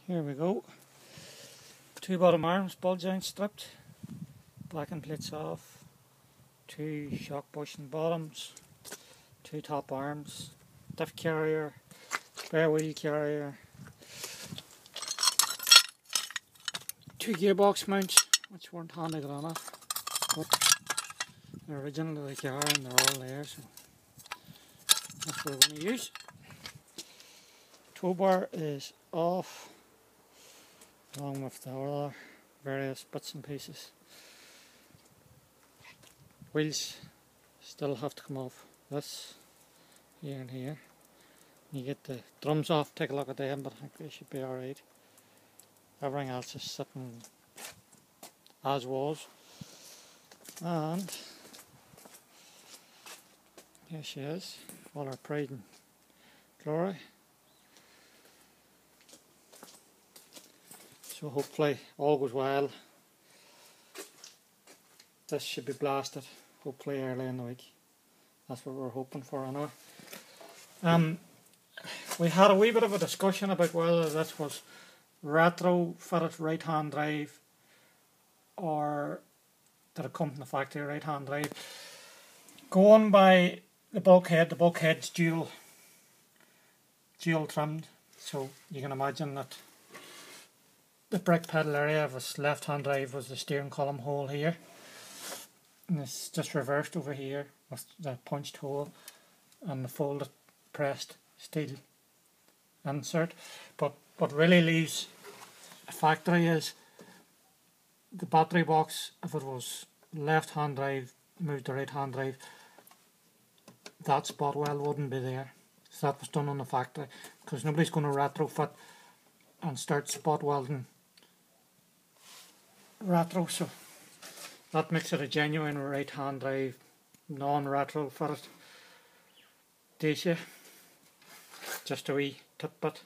Here we go. Two bottom arms, ball joints stripped, backing plates off, two shock bushing bottoms, two top arms, diff carrier, spare wheel carrier, two gearbox mounts which weren't handy on it, but they're original to the car and they're all there, so that's what we're going to use. Tow bar is off, along with the other various bits and pieces. Wheels still have to come off, this, here and here. You get the drums off, take a look at them, but I think they should be alright. Everything else is sitting as was. And here she is, all her pride and glory. So hopefully all goes well. This should be blasted, hopefully early in the week. That's what we're hoping for anyway. We had a wee bit of a discussion about whether this was retrofitted right hand drive or did it come from the factory right hand drive. Going by the bulkhead's dual trimmed, so you can imagine that the brake pedal area of this left hand drive was the steering column hole here, and it's just reversed over here with the punched hole and the folded pressed steel insert. But what really leaves a factory is the battery box. If it was left hand drive moved to right hand drive, that spot weld wouldn't be there. So that was done on the factory, because nobody's going to retrofit and start spot welding retro, so that makes it a genuine right hand drive, non-retrofitted Dacia. Just a wee tidbit,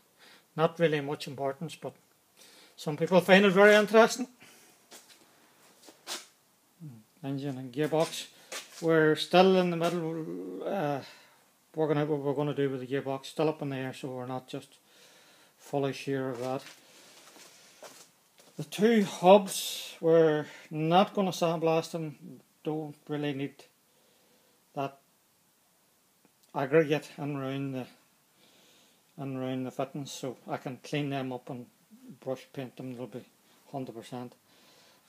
not really much importance, but some people find it very interesting. Engine and gearbox, we're still in the middle, working out what we're going to do with the gearbox, still up in the air, so we're not just fully sure of that. The two hubs, we're not going to sandblast them, don't really need that aggregate in around the fittings, so I can clean them up and brush paint them, they'll be 100%.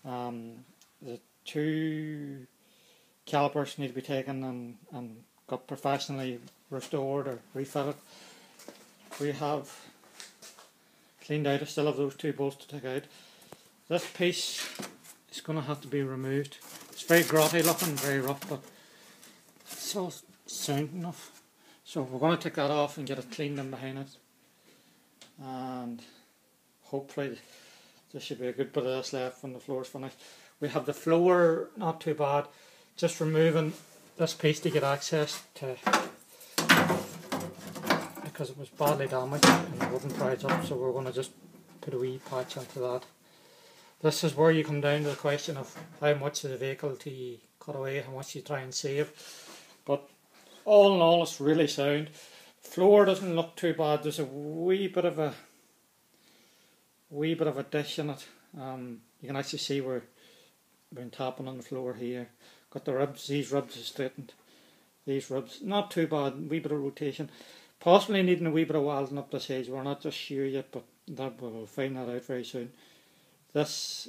The two calipers need to be taken and got professionally restored or refitted. We have cleaned out, I still have those two bolts to take out. This piece is going to have to be removed. It's very grotty looking, very rough, but it's all sound enough. So we're going to take that off and get it cleaned in behind it. And hopefully there should be a good bit of this left when the floor is finished. We have the floor, not too bad, just removing this piece to get access to, because it was badly damaged and it wouldn't prise up, so we're going to just put a wee patch into that. This is where you come down to the question of how much of the vehicle do you cut away, how much you try and save. But all in all, it's really sound. Floor doesn't look too bad. There's a wee bit of a dish in it. You can actually see where I've been tapping on the floor here. Got the ribs. These ribs are straightened. These ribs, not too bad. Wee bit of rotation. Possibly needing a wee bit of welding up this edge. We're not just sure yet, but that we'll find that out very soon. This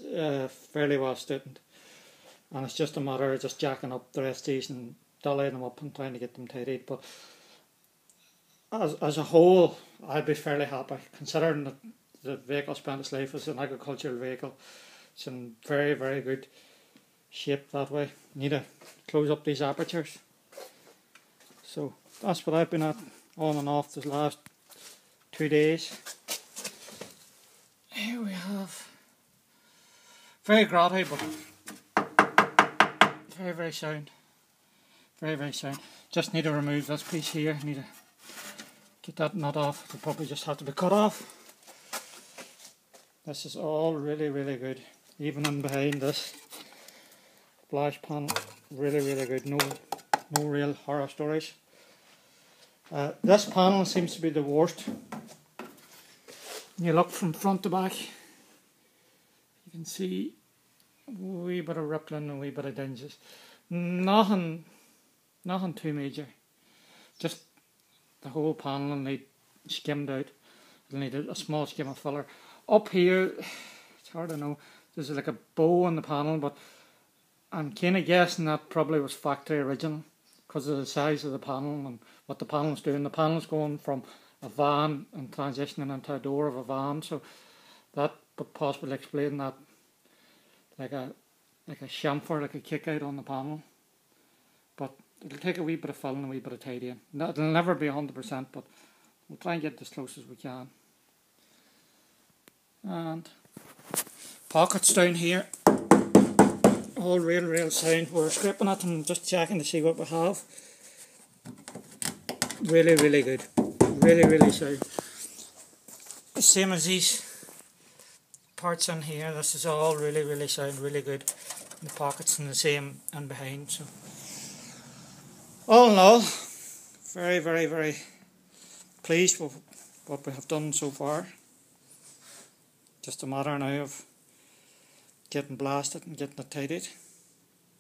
fairly well straightened, and it's just a matter of just jacking up the rest of these and dollying them up and trying to get them tidied. But as a whole, I'd be fairly happy, considering that the vehicle spent its life as an agricultural vehicle. It's in very, very good shape that way. Need to close up these apertures. So that's what I've been at on and off the last 2 days. Here we have very grotty, but very, very sound. Very, very sound. Just need to remove this piece here. Need to get that nut off. It'll probably just have to be cut off. This is all really, really good. Even in behind this flash panel, really, really good. No real horror stories. This panel seems to be the worst You look from front to back, you can see a wee bit of rippling and a wee bit of dinges. Nothing too major. Just the whole panel will need skimmed out. It'll need a small skim of filler. Up here, it's hard to know. There's like a bow on the panel, but I'm kind of guessing that probably was factory original because of the size of the panel and what the panel's doing. The panel's going from a van and transitioning into a door of a van, so that would possibly explain that, like a chamfer, like a kick out on the panel. But it'll take a wee bit of filling and a wee bit of tidying. It'll never be 100%, but we'll try and get as close as we can. And pockets down here, all real sound. We're scraping it and just checking to see what we have. Really good. Really sound. The same as these parts in here. This is all really sound, really good. The pockets and the same and behind. So all in all, very pleased with what we have done so far. Just a matter now of getting blasted and getting it tidied.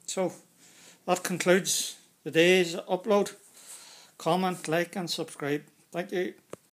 So that concludes the day's upload. Comment, like and subscribe. Thank you.